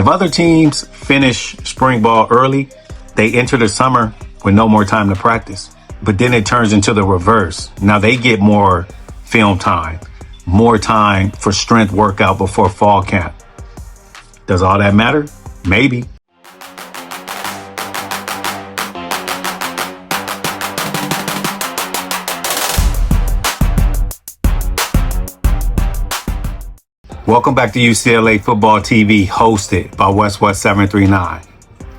If other teams finish spring ball early, they enter the summer with no more time to practice. But then it turns into the reverse. Now they get more film time, more time for strength workout before fall camp. Does all that matter? Maybe. Welcome back to UCLA Football TV, hosted by Westwood 739.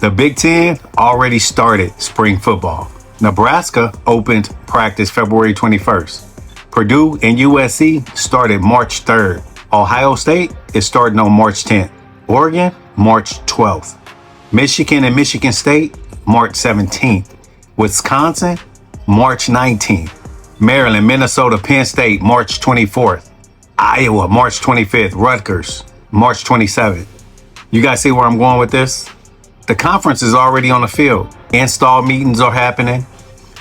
The Big Ten already started spring football. Nebraska opened practice February 21st. Purdue and USC started March 3rd. Ohio State is starting on March 10th. Oregon, March 12th. Michigan and Michigan State, March 17th. Wisconsin, March 19th. Maryland, Minnesota, Penn State, March 24th. Iowa, March 25th. Rutgers, March 27th. You guys see where I'm going with this? The conference is already on the field. Install meetings are happening.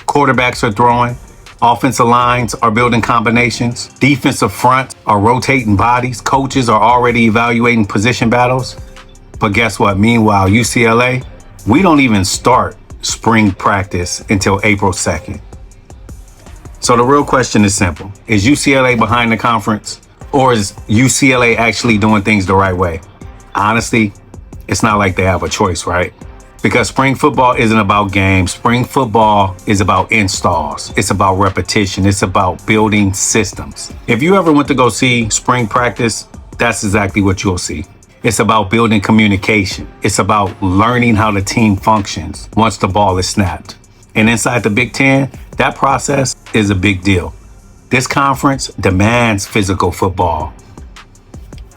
Quarterbacks are throwing. Offensive lines are building combinations. Defensive front are rotating bodies. Coaches are already evaluating position battles. But guess what? Meanwhile, UCLA, we don't even start spring practice until April 2nd. So the real question is simple. Is UCLA behind the conference? Or is UCLA actually doing things the right way? Honestly, it's not like they have a choice, right? Because spring football isn't about games. Spring football is about installs. It's about repetition. It's about building systems. If you ever went to go see spring practice, that's exactly what you'll see. It's about building communication. It's about learning how the team functions once the ball is snapped. And inside the Big Ten, that process is a big deal. This conference demands physical football.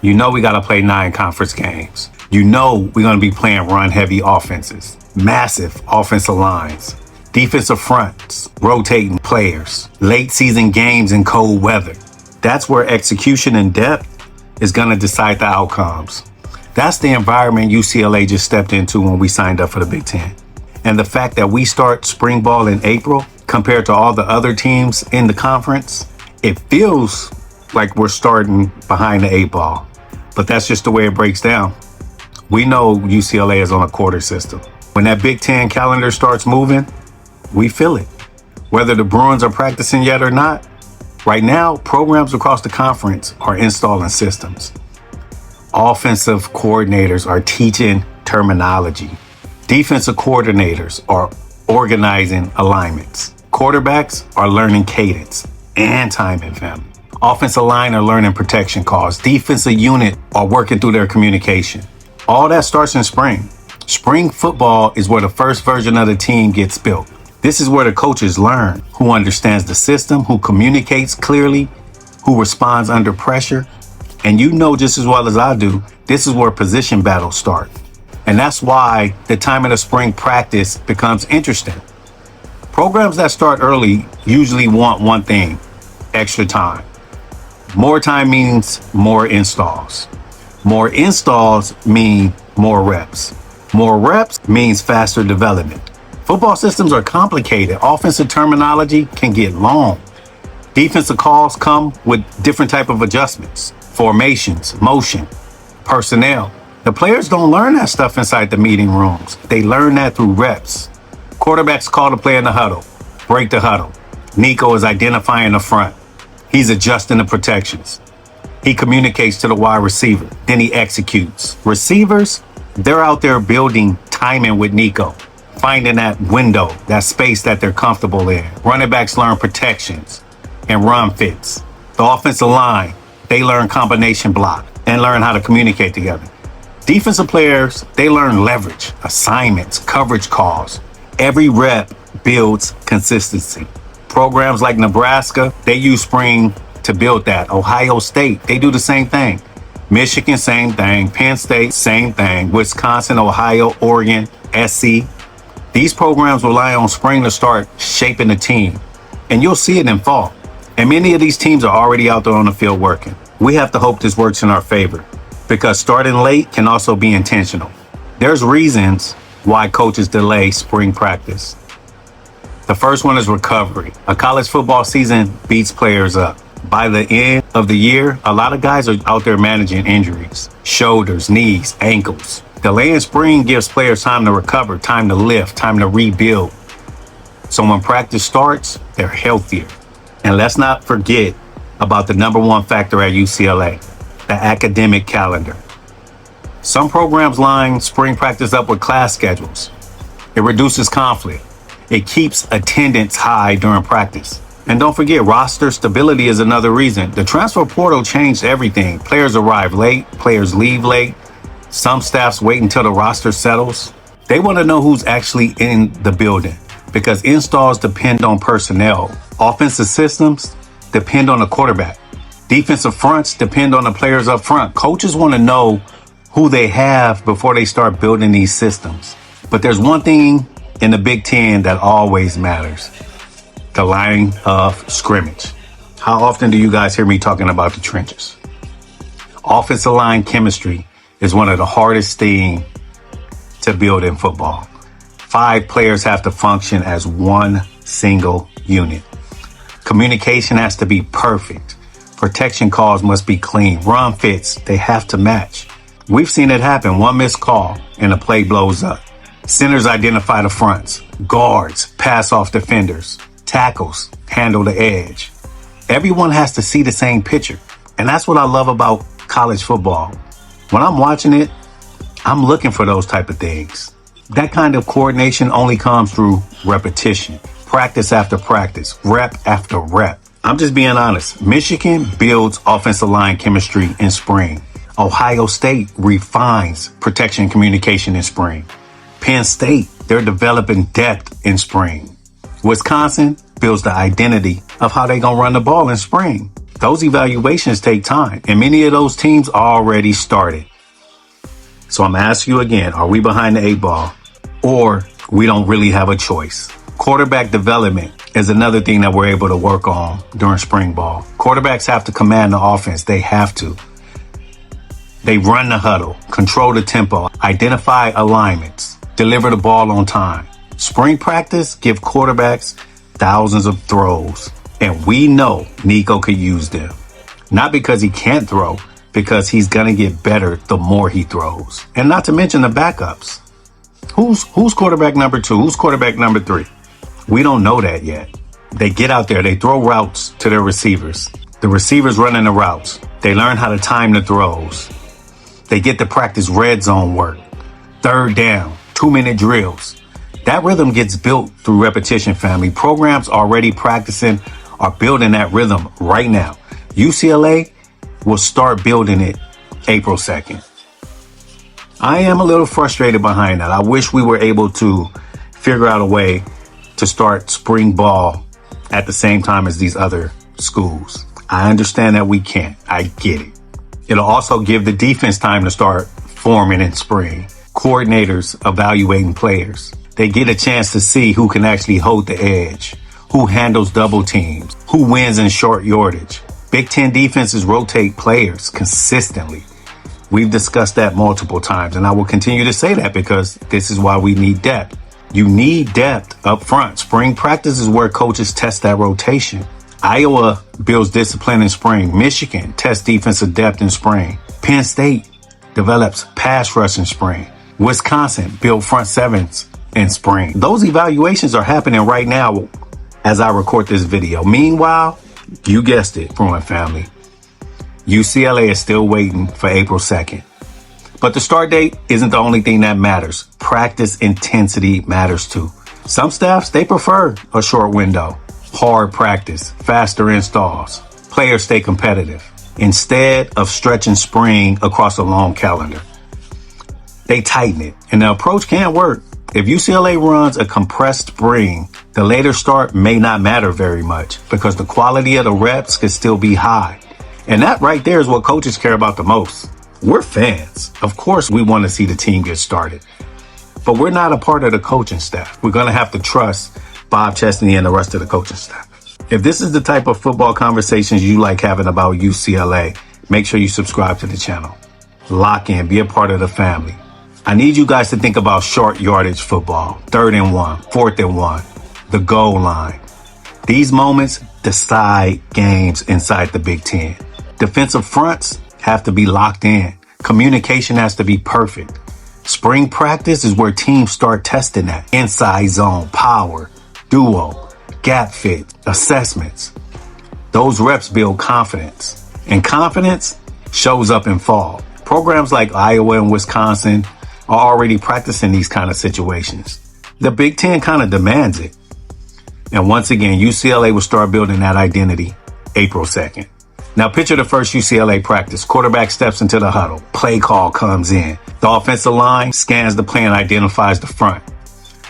You know we got to play 9 conference games. You know we're going to be playing run-heavy offenses, massive offensive lines, defensive fronts, rotating players, late-season games in cold weather. That's where execution and depth is going to decide the outcomes. That's the environment UCLA just stepped into when we signed up for the Big Ten. And the fact that we start spring ball in April compared to all the other teams in the conference, it feels like we're starting behind the 8 ball. But that's just the way it breaks down. We know UCLA is on a quarter system. When that Big Ten calendar starts moving, we feel it. Whether the Bruins are practicing yet or not, right now, programs across the conference are installing systems. Offensive coordinators are teaching terminology. Defensive coordinators are organizing alignments. Quarterbacks are learning cadence and timing, fam. Offensive line are learning protection calls. Defensive unit are working through their communication. All that starts in spring. Spring football is where the first version of the team gets built. This is where the coaches learn who understands the system, who communicates clearly, who responds under pressure. And you know just as well as I do, this is where position battles start. And that's why the time of the spring practice becomes interesting. Programs that start early usually want one thing: extra time. More time means more installs. More installs mean more reps. More reps means faster development. Football systems are complicated. Offensive terminology can get long. Defensive calls come with different type of adjustments, formations, motion, personnel. The players don't learn that stuff inside the meeting rooms. They learn that through reps. Quarterbacks call the play in the huddle, break the huddle. Nico is identifying the front. He's adjusting the protections. He communicates to the wide receiver, then he executes. Receivers, they're out there building timing with Nico, finding that window, that space that they're comfortable in. Running backs learn protections and run fits. The offensive line, they learn combination block and learn how to communicate together. Defensive players, they learn leverage, assignments, coverage calls. Every rep builds consistency. Programs like Nebraska, they use spring to build that. Ohio State, they do the same thing. Michigan, same thing. Penn State, same thing. Wisconsin, Ohio, Oregon, SC. These programs rely on spring to start shaping the team. And you'll see it in fall. And many of these teams are already out there on the field working. We have to hope this works in our favor, because starting late can also be intentional. There's reasons why coaches delay spring practice. The first one is recovery. A college football season beats players up. By the end of the year, a lot of guys are out there managing injuries, shoulders, knees, ankles. Delaying spring gives players time to recover, time to lift, time to rebuild. So when practice starts, they're healthier. And let's not forget about the number one factor at UCLA, the academic calendar. Some programs line spring practice up with class schedules. It reduces conflict. It keeps attendance high during practice. And don't forget, roster stability is another reason. The transfer portal changed everything. Players arrive late, players leave late. Some staffs wait until the roster settles. They want to know who's actually in the building because installs depend on personnel. Offensive systems depend on the quarterback. Defensive fronts depend on the players up front. Coaches want to know who they have before they start building these systems. But there's one thing in the Big Ten that always matters: the line of scrimmage. How often do you guys hear me talking about the trenches? Offensive line chemistry is one of the hardest things to build in football. 5 players have to function as one single unit. Communication has to be perfect. Protection calls must be clean. Run fits, they have to match. We've seen it happen. One missed call and the play blows up. Centers identify the fronts. Guards pass off defenders. Tackles handle the edge. Everyone has to see the same picture. And that's what I love about college football. When I'm watching it, I'm looking for those type of things. That kind of coordination only comes through repetition, practice after practice, rep after rep. I'm just being honest. Michigan builds offensive line chemistry in spring. Ohio State refines protection communication in spring. Penn State, they're developing depth in spring. Wisconsin builds the identity of how they're going to run the ball in spring. Those evaluations take time, and many of those teams already started. So I'm asking you again, are we behind the 8 ball, or we don't really have a choice? Quarterback development is another thing that we're able to work on during spring ball. Quarterbacks have to command the offense. They have to. They run the huddle, control the tempo, identify alignments, deliver the ball on time. Spring practice give quarterbacks thousands of throws, and we know Nico could use them. Not because he can't throw, because he's going to get better the more he throws. And not to mention the backups. Who's quarterback number 2? Who's quarterback number 3? We don't know that yet. They get out there, they throw routes to their receivers. The receivers running the routes. They learn how to time the throws. They get to practice red zone work, 3rd down, 2-minute drills. That rhythm gets built through repetition, family. Programs already practicing are building that rhythm right now. UCLA will start building it April 2nd. I am a little frustrated behind that. I wish we were able to figure out a way to start spring ball at the same time as these other schools. I understand that we can't. I get it. It'll also give the defense time to start forming in spring. Coordinators evaluating players. They get a chance to see who can actually hold the edge, who handles double teams, who wins in short yardage. Big Ten defenses rotate players consistently. We've discussed that multiple times, and I will continue to say that because this is why we need depth. You need depth up front. Spring practice is where coaches test that rotation. Iowa builds discipline in spring. Michigan tests defensive depth in spring. Penn State develops pass rush in spring. Wisconsin builds front sevens in spring. Those evaluations are happening right now as I record this video. Meanwhile, you guessed it, Bruin family, UCLA is still waiting for April 2nd. But the start date isn't the only thing that matters. Practice intensity matters too. Some staffs, they prefer a short window, hard practice, faster installs. Players stay competitive instead of stretching spring across a long calendar. They tighten it, and the approach can work. If UCLA runs a compressed spring, the later start may not matter very much because the quality of the reps could still be high. And that right there is what coaches care about the most. We're fans. Of course, we want to see the team get started, but we're not a part of the coaching staff. We're going to have to trust Bob Chesney and the rest of the coaching staff. If this is the type of football conversations you like having about UCLA, make sure you subscribe to the channel. Lock in, be a part of the family. I need you guys to think about short yardage football, 3rd and 1, 4th and 1, the goal line. These moments decide games inside the Big Ten. Defensive fronts have to be locked in. Communication has to be perfect. Spring practice is where teams start testing that. Inside zone, power, duo, gap fit, assessments. Those reps build confidence, and confidence shows up in fall. Programs like Iowa and Wisconsin are already practicing these kind of situations. The Big Ten kind of demands it. And once again, UCLA will start building that identity April 2nd. Now picture the first UCLA practice. Quarterback steps into the huddle. Play call comes in. The offensive line scans the play and identifies the front.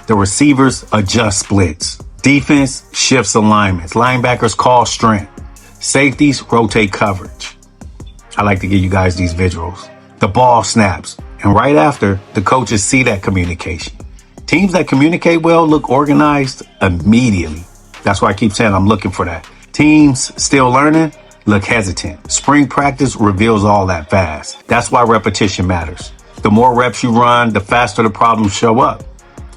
The receivers adjust splits. Defense shifts alignments. Linebackers call strength. Safeties rotate coverage. I like to give you guys these visuals. The ball snaps. And right after, the coaches see that communication. Teams that communicate well look organized immediately. That's why I keep saying I'm looking for that. Teams still learning look hesitant. Spring practice reveals all that fast. That's why repetition matters. The more reps you run, the faster the problems show up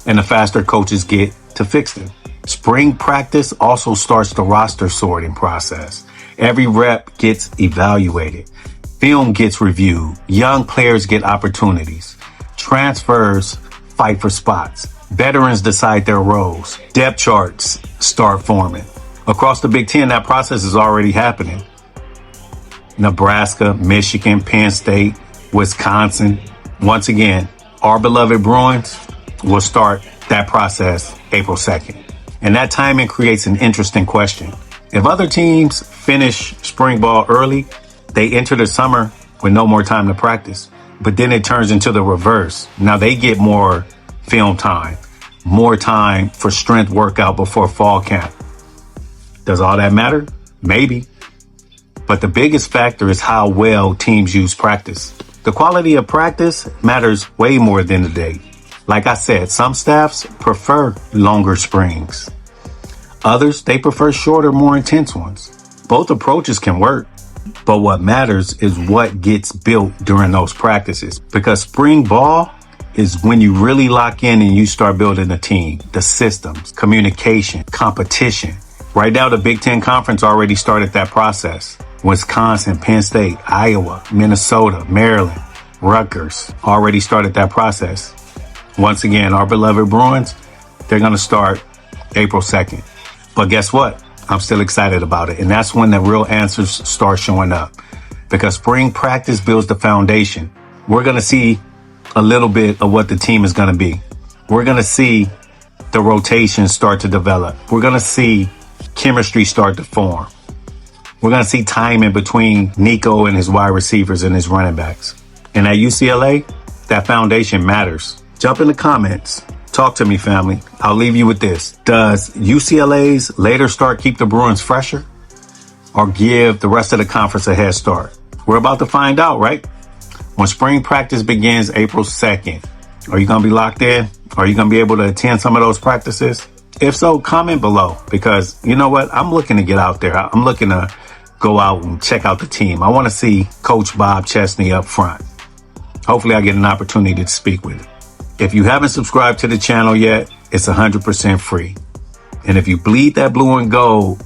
and the faster coaches get to fix them. Spring practice also starts the roster sorting process. Every rep gets evaluated. Film gets reviewed. Young players get opportunities. Transfers fight for spots. Veterans decide their roles. Depth charts start forming. Across the Big Ten, that process is already happening. Nebraska, Michigan, Penn State, Wisconsin. Once again, our beloved Bruins will start that process April 2nd. And that timing creates an interesting question. If other teams finish spring ball early, they enter the summer with no more time to practice. But then it turns into the reverse. Now they get more film time, more time for strength workout before fall camp. Does all that matter? Maybe. But the biggest factor is how well teams use practice. The quality of practice matters way more than the date. Like I said, some staffs prefer longer springs. Others, they prefer shorter, more intense ones. Both approaches can work. But what matters is what gets built during those practices. Because spring ball is when you really lock in and you start building a team, the systems, communication, competition. Right now, the Big Ten Conference already started that process. Wisconsin, Penn State, Iowa, Minnesota, Maryland, Rutgers already started that process. Once again, our beloved Bruins, they're going to start April 2nd. But guess what? I'm still excited about it. And that's when the real answers start showing up. Because spring practice builds the foundation. We're going to see a little bit of what the team is going to be. We're going to see the rotations start to develop. We're going to see chemistry start to form. We're going to see time in between Nico and his wide receivers and his running backs. And at UCLA, that foundation matters. Jump in the comments. Talk to me, family. I'll leave you with this. Does UCLA's later start keep the Bruins fresher or give the rest of the conference a head start? We're about to find out, right? When spring practice begins April 2nd, are you going to be locked in? Are you going to be able to attend some of those practices? If so, comment below, because you know what? I'm looking to get out there. I'm looking to go out and check out the team. I want to see Coach Bob Chesney up front. Hopefully I get an opportunity to speak with him. If you haven't subscribed to the channel yet, it's 100% free. And if you bleed that blue and gold,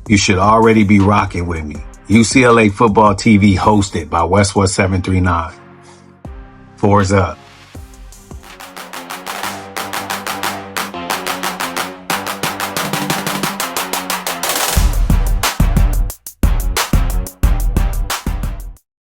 you should already be rocking with me. UCLA Football TV hosted by Westwood 739. Fours up.